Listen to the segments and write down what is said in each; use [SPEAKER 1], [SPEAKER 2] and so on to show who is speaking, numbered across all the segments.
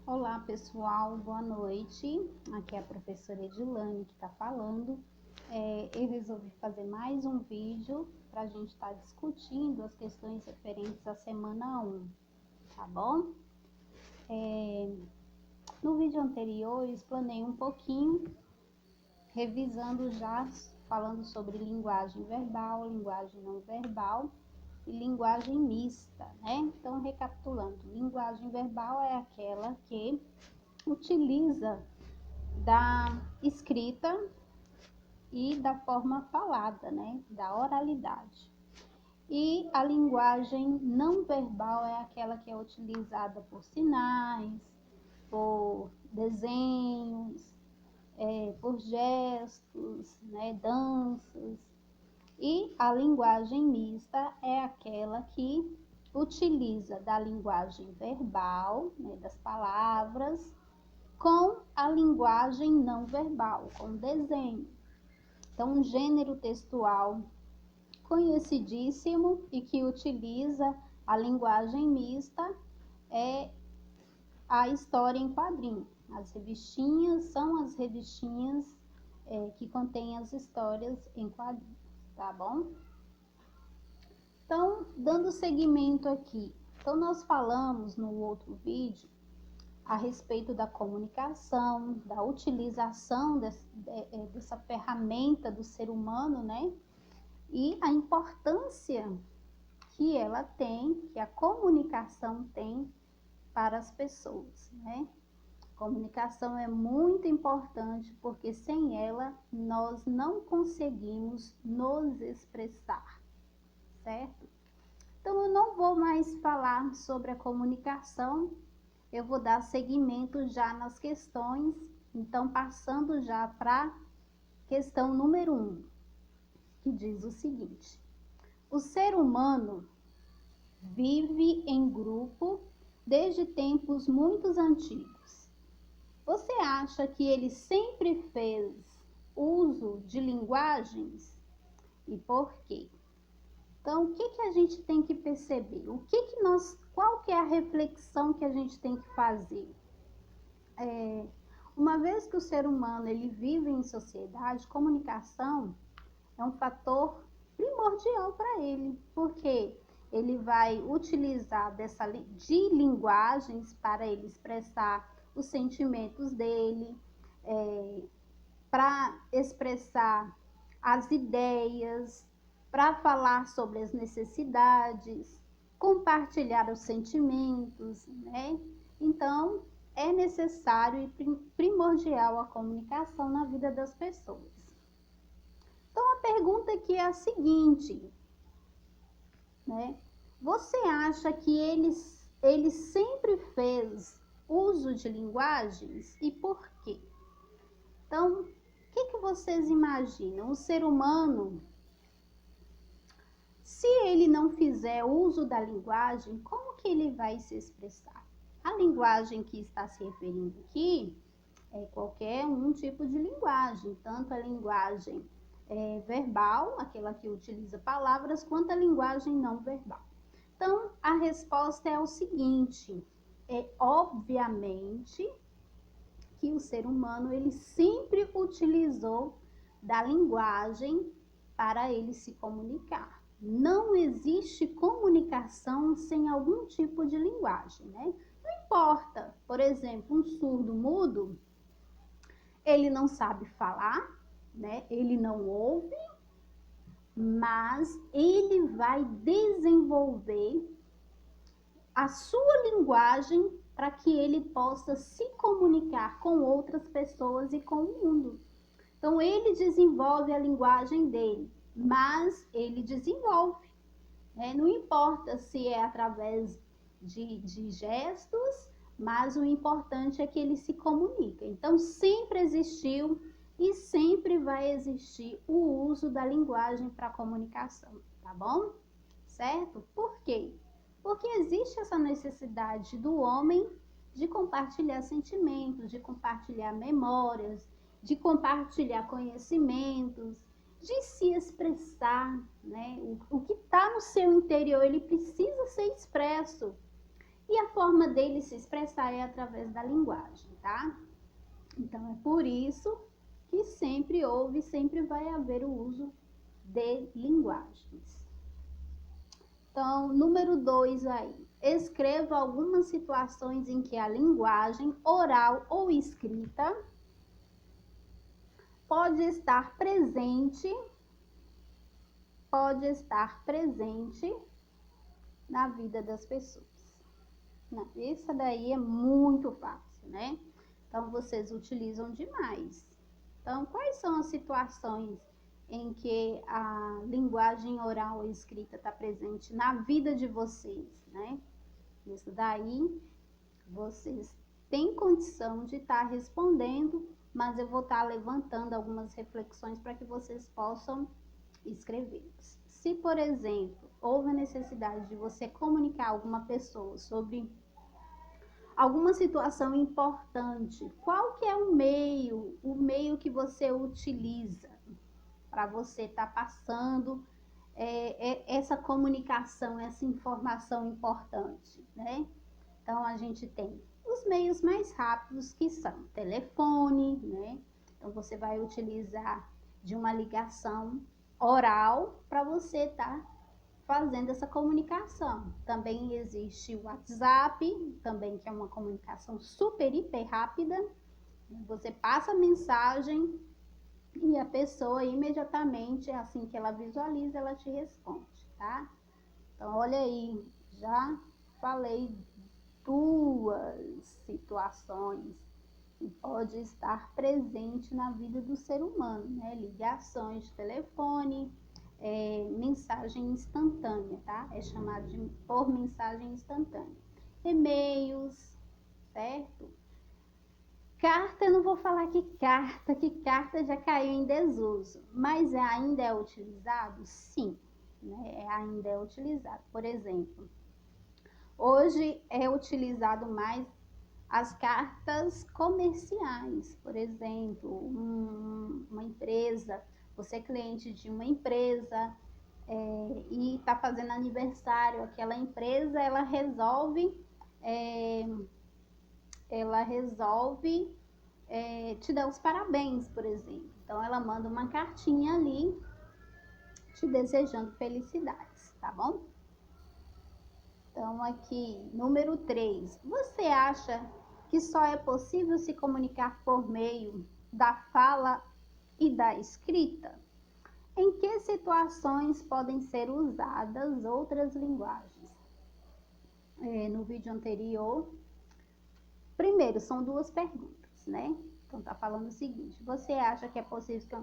[SPEAKER 1] Olá pessoal, boa noite. Aqui é a professora Edilane que está falando. Eu resolvi fazer mais um vídeo para a gente estar discutindo as questões referentes à semana 1, tá bom? No vídeo anterior eu explanei um pouquinho, revisando já, falando sobre linguagem verbal, linguagem não verbal e linguagem mista, né? Então, recapitulando, linguagem verbal é aquela que utiliza da escrita e da forma falada, né? Da oralidade. E a linguagem não verbal é aquela que é utilizada por sinais, por desenhos, por gestos, né? Danças. E a linguagem mista é aquela que utiliza da linguagem verbal, né? Das palavras, com a linguagem não verbal, com desenho. Então, um gênero textual conhecidíssimo e que utiliza a linguagem mista é a história em quadrinho. As revistinhas são as revistinhas que contêm as histórias em quadrinhos, tá bom? Então, dando seguimento aqui. Então, nós falamos no outro vídeo a respeito da comunicação, da utilização dessa ferramenta do ser humano, né? E a importância que ela tem, que a comunicação tem para as pessoas, né? A comunicação é muito importante porque sem ela nós não conseguimos nos expressar, certo? Então eu não vou mais falar sobre a comunicação, eu vou dar seguimento já nas questões, então passando já para a questão número 1, que diz o seguinte: o ser humano vive em grupo desde tempos muito antigos. Você acha que ele sempre fez uso de linguagens? E por quê? Então, o que a gente tem que perceber? Qual que é a reflexão que a gente tem que fazer? Uma vez que o ser humano ele vive em sociedade, comunicação é um fator primordial para ele, porque ele vai utilizar de linguagens para ele expressar os sentimentos dele, para expressar as ideias, para falar sobre as necessidades, compartilhar os sentimentos, né? Então, é necessário e primordial a comunicação na vida das pessoas. Então, a pergunta aqui é a seguinte, né? Você acha que ele sempre fez uso de linguagens e por quê? Então, o que vocês imaginam? O ser humano, se ele não fizer uso da linguagem, como que ele vai se expressar? A linguagem que está se referindo aqui é qualquer um tipo de linguagem, tanto a linguagem verbal, aquela que utiliza palavras, quanto a linguagem não verbal. Então, a resposta é o seguinte: obviamente que o ser humano ele sempre utilizou da linguagem para ele se comunicar. Não existe comunicação sem algum tipo de linguagem, né? Não importa, por exemplo, um surdo mudo, ele não sabe falar, né? Ele não ouve, mas ele vai desenvolver a sua linguagem para que ele possa se comunicar com outras pessoas e com o mundo. Então, ele desenvolve a linguagem dele, mas ele desenvolve, né? Não importa se é através de gestos, mas o importante é que ele se comunica. Então, sempre existiu e sempre vai existir o uso da linguagem para comunicação, tá bom? Certo? Por quê? Porque existe essa necessidade do homem de compartilhar sentimentos, de compartilhar memórias, de compartilhar conhecimentos, de se expressar, né? O que está no seu interior, ele precisa ser expresso. e a forma dele se expressar é através da linguagem, tá? Então, é por isso que sempre houve e sempre vai haver o uso de linguagens. Então, número 2 aí. Escreva algumas situações em que a linguagem oral ou escrita pode estar presente na vida das pessoas. Essa daí é muito fácil, né? Então, vocês utilizam demais. Então, quais são as situações em que a linguagem oral ou escrita está presente na vida de vocês, né? Isso daí, vocês têm condição de estar respondendo, mas eu vou estar levantando algumas reflexões para que vocês possam escrever. Se, por exemplo, houve a necessidade de você comunicar a alguma pessoa sobre alguma situação importante, qual que é o meio que você utiliza para você estar passando essa comunicação, essa informação importante, né? Então, a gente tem os meios mais rápidos, que são telefone, né? Então, você vai utilizar de uma ligação oral para você estar fazendo essa comunicação. Também existe o WhatsApp, também que é uma comunicação super, hiper rápida. Você passa a mensagem e a pessoa imediatamente, assim que ela visualiza, ela te responde, tá? Então, olha aí, já falei duas situações que pode estar presente na vida do ser humano, né? Ligações de telefone, mensagem instantânea, tá? É chamado por mensagem instantânea. E-mails, certo? Carta, eu não vou falar que carta já caiu em desuso, mas ainda é utilizado? Sim, né? Ainda é utilizado. Por exemplo, hoje é utilizado mais as cartas comerciais, por exemplo, uma empresa, você é cliente de uma empresa e está fazendo aniversário, aquela empresa, ela resolve te dar os parabéns, por exemplo. Então, ela manda uma cartinha ali te desejando felicidades, tá bom? Então, aqui, número 3. Você acha que só é possível se comunicar por meio da fala e da escrita? Em que situações podem ser usadas outras linguagens? No vídeo anterior, primeiro, são duas perguntas, né? Então, tá falando o seguinte: você acha que é possível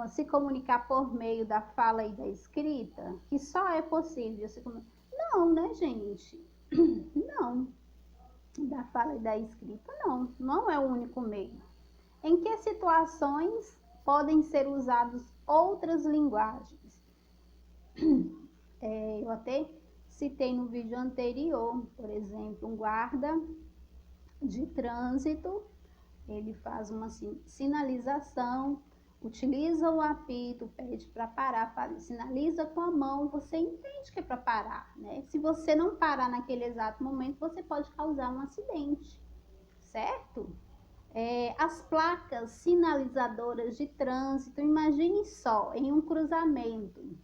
[SPEAKER 1] se comunicar por meio da fala e da escrita? Que só é possível se comunicar? Não, né, gente? Não. Da fala e da escrita, não. Não é o único meio. Em que situações podem ser usadas outras linguagens? Eu até citei no vídeo anterior, por exemplo, um guarda de trânsito, ele faz uma sinalização, utiliza o apito, pede para parar, sinaliza com a mão, você entende que é para parar, né? Se você não parar naquele exato momento, você pode causar um acidente, certo? As placas sinalizadoras de trânsito, imagine só, em um cruzamento,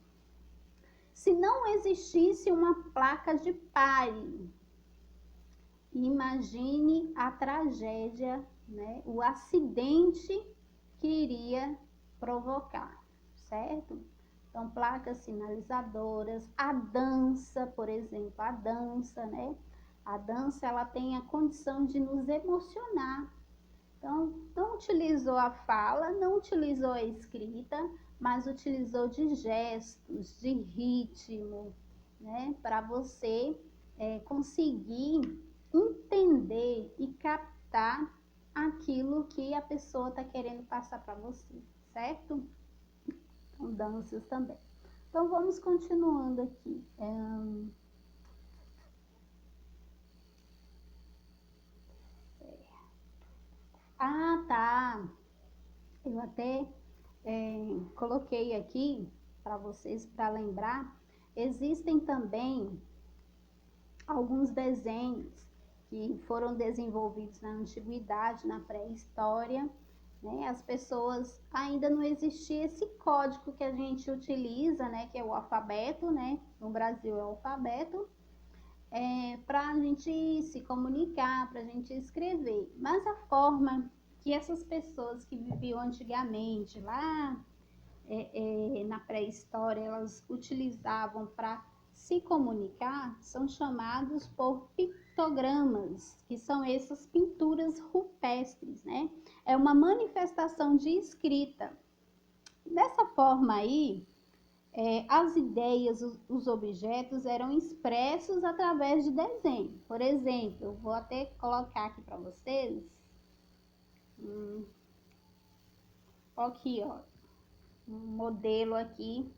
[SPEAKER 1] se não existisse uma placa de pare, imagine a tragédia, né? O acidente que iria provocar, certo? Então, placas sinalizadoras, a dança, por exemplo, a dança, né? A dança, ela tem a condição de nos emocionar. Então, não utilizou a fala, não utilizou a escrita, mas utilizou de gestos, de ritmo, né? Para você conseguir entender e captar aquilo que a pessoa está querendo passar para você, certo? Então, danças também. Então, vamos continuando aqui. Ah, tá. Eu até coloquei aqui para vocês, para lembrar. Existem também alguns desenhos que foram desenvolvidos na antiguidade, na pré-história, né? As pessoas, ainda não existia esse código que a gente utiliza, né? Que é o alfabeto, né? No Brasil é o alfabeto, para a gente se comunicar, para a gente escrever. Mas a forma que essas pessoas que viviam antigamente, lá na pré-história, elas utilizavam para se comunicar, são chamados por pictogramas, que são essas pinturas rupestres, né? É uma manifestação de escrita. Dessa forma aí, as ideias, os objetos eram expressos através de desenho. Por exemplo, eu vou até colocar aqui para vocês. Aqui, ó, um modelo aqui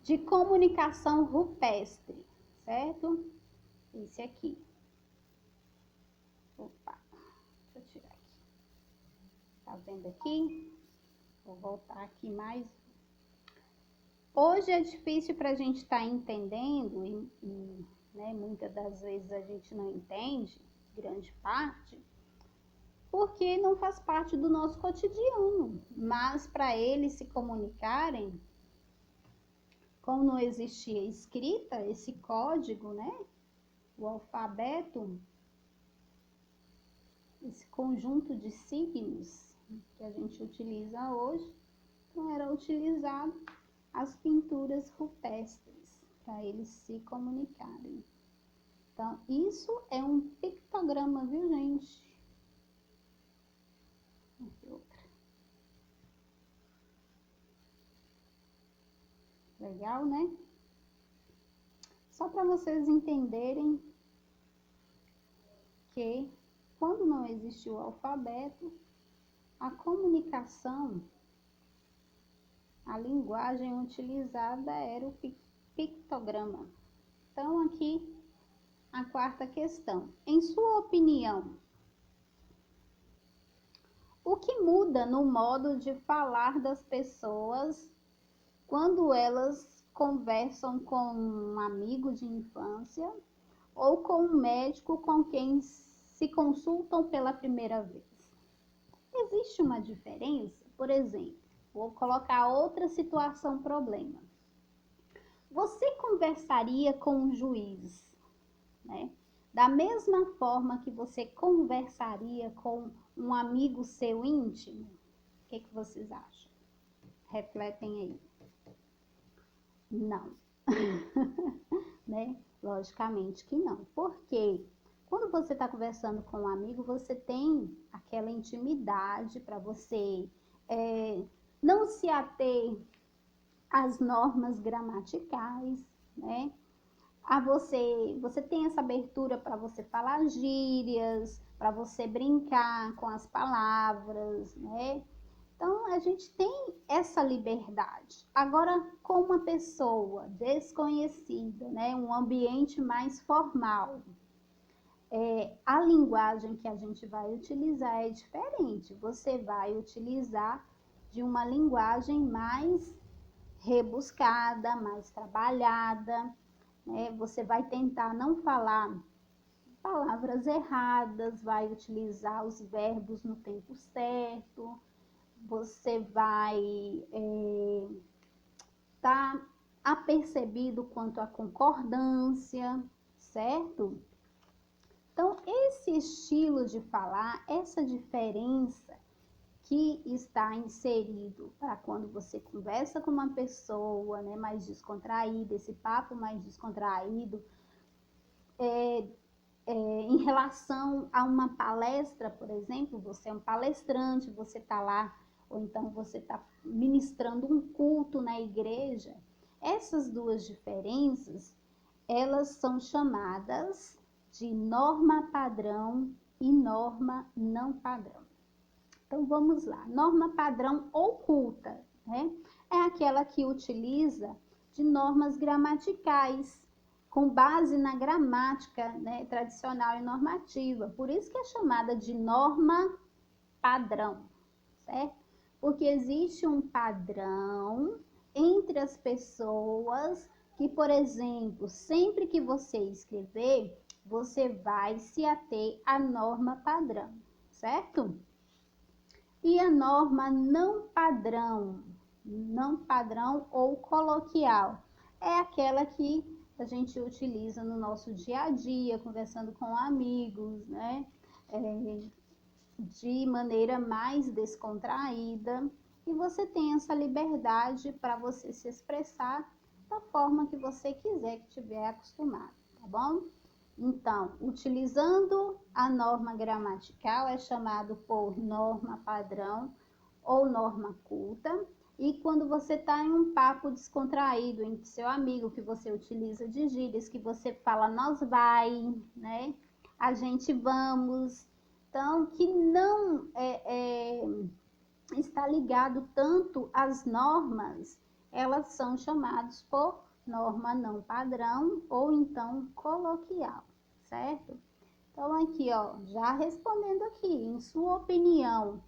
[SPEAKER 1] de comunicação rupestre, certo? Esse aqui. Opa, deixa eu tirar aqui. Tá vendo aqui? Vou voltar aqui mais. Hoje é difícil para a gente estar entendendo né, muitas das vezes a gente não entende, grande parte, porque não faz parte do nosso cotidiano. Mas para eles se comunicarem, como não existia escrita, esse código, né? O alfabeto, esse conjunto de signos que a gente utiliza hoje, então era utilizado as pinturas rupestres para eles se comunicarem. Então, isso é um pictograma, viu, gente? Aqui outra. Legal, né? Só para vocês entenderem que quando não existiu o alfabeto, a comunicação, a linguagem utilizada era o pictograma. Então, aqui a quarta questão. Em sua opinião, o que muda no modo de falar das pessoas quando elas conversam com um amigo de infância ou com um médico com quem se consultam pela primeira vez? Existe uma diferença? Por exemplo, vou colocar outra situação, problema. Você conversaria com um juiz, né? Da mesma forma que você conversaria com um amigo seu íntimo? O que vocês acham? Refletem aí. Não. Né? Logicamente que não. Porque quando você está conversando com um amigo, você tem aquela intimidade para você não se ater às normas gramaticais, né? Você tem essa abertura para você falar gírias, para você brincar com as palavras, né? Então, a gente tem essa liberdade. Agora, com uma pessoa desconhecida, né? Um ambiente mais formal, a linguagem que a gente vai utilizar é diferente. Você vai utilizar de uma linguagem mais rebuscada, mais trabalhada, né? Você vai tentar não falar palavras erradas, vai utilizar os verbos no tempo certo, você vai estar apercebido quanto à concordância, certo? Então, esse estilo de falar, essa diferença que está inserido para quando você conversa com uma pessoa, né, mais descontraída, esse papo mais descontraído, em relação a uma palestra, por exemplo, você é um palestrante, você está lá, ou então você está ministrando um culto na igreja. Essas duas diferenças, elas são chamadas de norma padrão e norma não padrão. Então, vamos lá. Norma padrão oculta, né? É aquela que utiliza de normas gramaticais, com base na gramática, né, tradicional e normativa. Por isso que é chamada de norma padrão, certo? Porque existe um padrão entre as pessoas que, por exemplo, sempre que você escrever, você vai se ater à norma padrão, certo? E a norma não padrão ou coloquial, é aquela que a gente utiliza no nosso dia a dia, conversando com amigos, né? De maneira mais descontraída, e você tem essa liberdade para você se expressar da forma que você quiser, que estiver acostumado, tá bom? Então, utilizando a norma gramatical, é chamado por norma padrão ou norma culta. E quando você está em um papo descontraído entre seu amigo, que você utiliza de gírias, que você fala nós vai, né? A gente vamos. Então, que não está ligado tanto às normas, elas são chamadas por norma não padrão ou então coloquial, certo? Então aqui, ó, já respondendo aqui, em sua opinião,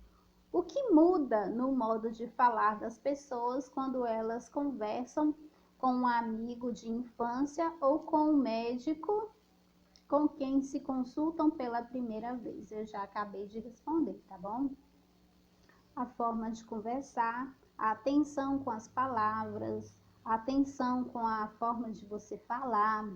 [SPEAKER 1] o que muda no modo de falar das pessoas quando elas conversam com um amigo de infância ou com um médico com quem se consultam pela primeira vez? Eu já acabei de responder, tá bom? A forma de conversar, a atenção com as palavras, a atenção com a forma de você falar.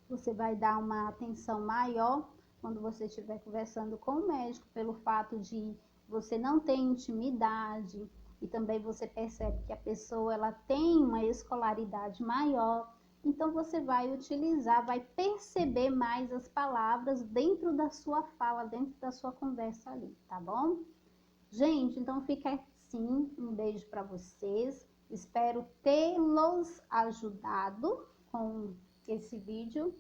[SPEAKER 1] Você vai dar uma atenção maior quando você estiver conversando com o médico, pelo fato de você não ter intimidade, e também você percebe que a pessoa ela tem uma escolaridade maior, então você vai utilizar, vai perceber mais as palavras dentro da sua fala, dentro da sua conversa ali, tá bom? Gente, então fica assim, um beijo para vocês. Espero tê-los ajudado com esse vídeo.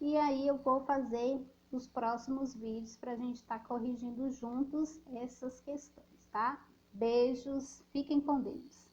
[SPEAKER 1] E aí eu vou fazer os próximos vídeos para a gente estar corrigindo juntos essas questões, tá? Beijos, fiquem com Deus.